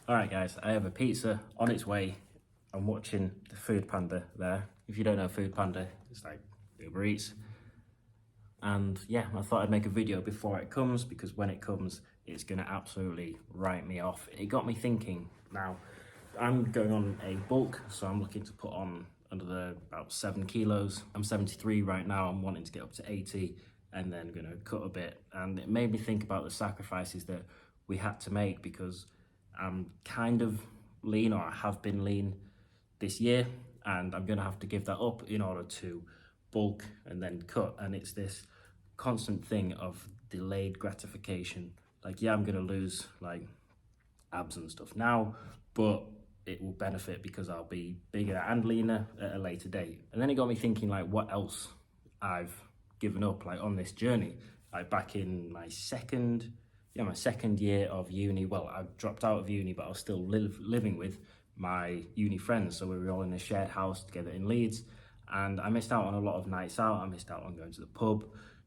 Alright guys, I have a pizza on its way. I'm watching the Food Panda there. If you don't know Food Panda, it's like Uber Eats. And yeah, I thought I'd make a video before it comes because when it comes, it's gonna absolutely write me off. It got me thinking. Now, I'm going on a bulk, so I'm looking to put on about 7 kilos. I'm 73 right now, I'm wanting to get up to 80 and then gonna cut a bit. And it made me think about the sacrifices that we had to make because I'm kind of lean, or I have been lean this year, and I'm gonna have to give that up in order to bulk and then cut. And it's this constant thing of delayed gratification. Like, yeah, I'm gonna lose like abs and stuff now, but it will benefit because I'll be bigger and leaner at a later date. And then it got me thinking, like, what else I've given up, like on this journey. Like back in my second year of uni. Well, I dropped out of uni, but I was still living with my uni friends. So we were all in a shared house together in Leeds, and I missed out on a lot of nights out. I missed out on going to the pub,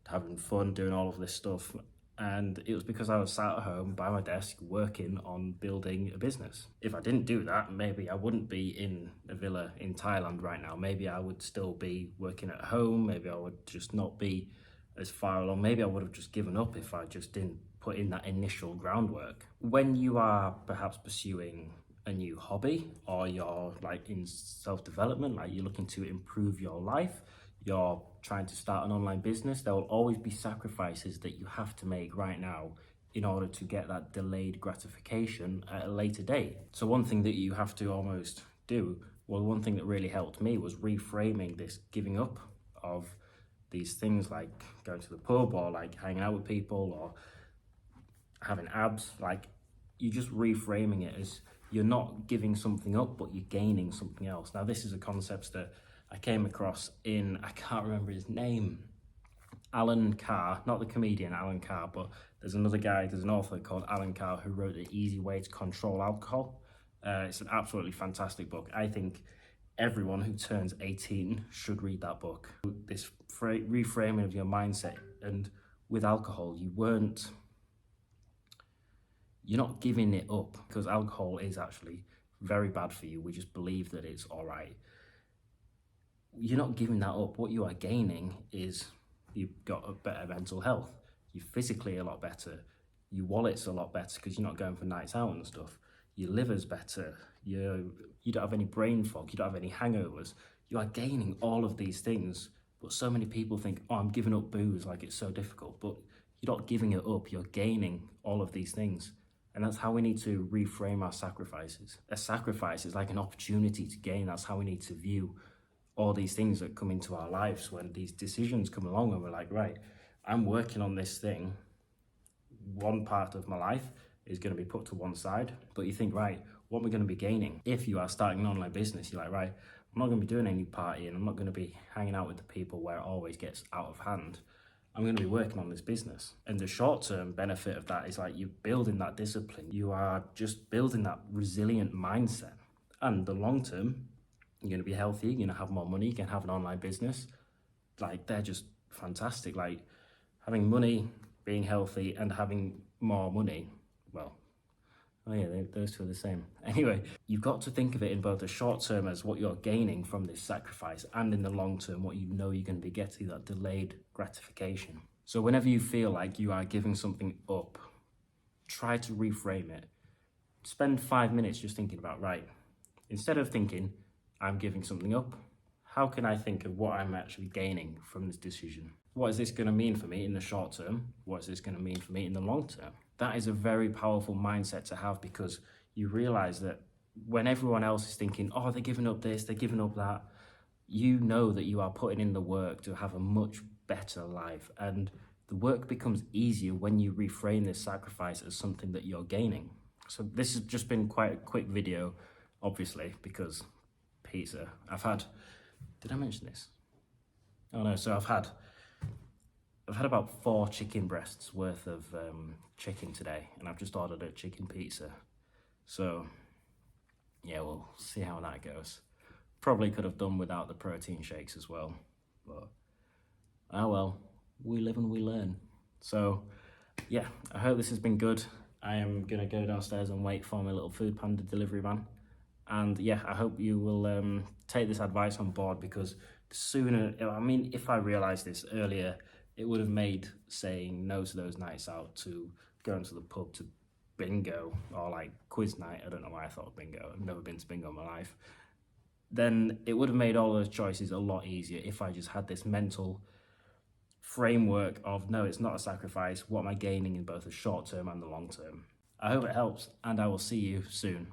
having fun, doing all of this stuff. And it was because I was sat at home by my desk working on building a business. If I didn't do that, maybe I wouldn't be in a villa in Thailand right now. Maybe I would still be working at home. Maybe I would just not be as far along. Maybe I would have just given up if I just didn't put in that initial groundwork. When you are perhaps pursuing a new hobby, or you're like in self-development, like you're looking to improve your life, you're trying to start an online business, there will always be sacrifices that you have to make right now in order to get that delayed gratification at a later date. So one thing that you have to almost do, well, one thing that really helped me was reframing this giving up of these things, like going to the pub or like hanging out with people or having abs. Like, you just reframing it as you're not giving something up, but you're gaining something else. Now, this is a concept that I came across in, I can't remember his name, Alan Carr, not the comedian Alan Carr, but there's another guy, there's an author called Alan Carr who wrote The Easy Way to Control Alcohol. It's an absolutely fantastic book. I think everyone who turns 18 should read that book. This reframing of your mindset, and with alcohol, you're not giving it up, because alcohol is actually very bad for you. We just believe that it's all right. You're not giving that up. What you are gaining is you've got a better mental health. You're physically a lot better. Your wallet's a lot better because you're not going for nights out and stuff. Your liver's better. You don't have any brain fog. You don't have any hangovers. You are gaining all of these things. But so many people think, oh, I'm giving up booze, like it's so difficult. But you're not giving it up. You're gaining all of these things. And that's how we need to reframe our sacrifices. A sacrifice is like an opportunity to gain. That's how we need to view all these things that come into our lives when these decisions come along and we're like, right, I'm working on this thing. One part of my life is going to be put to one side, but you think, right, what am I going to be gaining? If you are starting an online business, you're like, right, I'm not going to be doing any partying. I'm not going to be hanging out with the people where it always gets out of hand. I'm going to be working on this business. And the short-term benefit of that is like you're building that discipline. You are just building that resilient mindset. And the long-term, you're going to be healthy, you're going to have more money, you can have an online business. Like, they're just fantastic. Like, having money, being healthy, and having more money, well, oh yeah, those two are the same. Anyway, you've got to think of it in both the short term as what you're gaining from this sacrifice, and in the long term, what you know you're going to be getting, that delayed gratification. So whenever you feel like you are giving something up, try to reframe it. Spend 5 minutes just thinking about, right, instead of thinking, I'm giving something up, how can I think of what I'm actually gaining from this decision? What is this going to mean for me in the short term? What is this going to mean for me in the long term? That is a very powerful mindset to have, because you realize that when everyone else is thinking, oh, they're giving up this, they're giving up that, you know that you are putting in the work to have a much better life. And the work becomes easier when you reframe this sacrifice as something that you're gaining. So this has just been quite a quick video, obviously, because pizza. Did I mention this? Oh no, so I've had about 4 chicken breasts worth of chicken today, and I've just ordered a chicken pizza. So yeah, we'll see how that goes. Probably could have done without the protein shakes as well, but oh well, we live and we learn. So yeah, I hope this has been good. I am going to go downstairs and wait for my little Food Panda delivery man. And yeah, I hope you will take this advice on board, because the sooner, I mean, if I realised this earlier, it would have made saying no to those nights out, to going to the pub, to bingo, or like quiz night. I don't know why I thought of bingo. I've never been to bingo in my life. Then it would have made all those choices a lot easier if I just had this mental framework of, no, it's not a sacrifice. What am I gaining in both the short term and the long term? I hope it helps, and I will see you soon.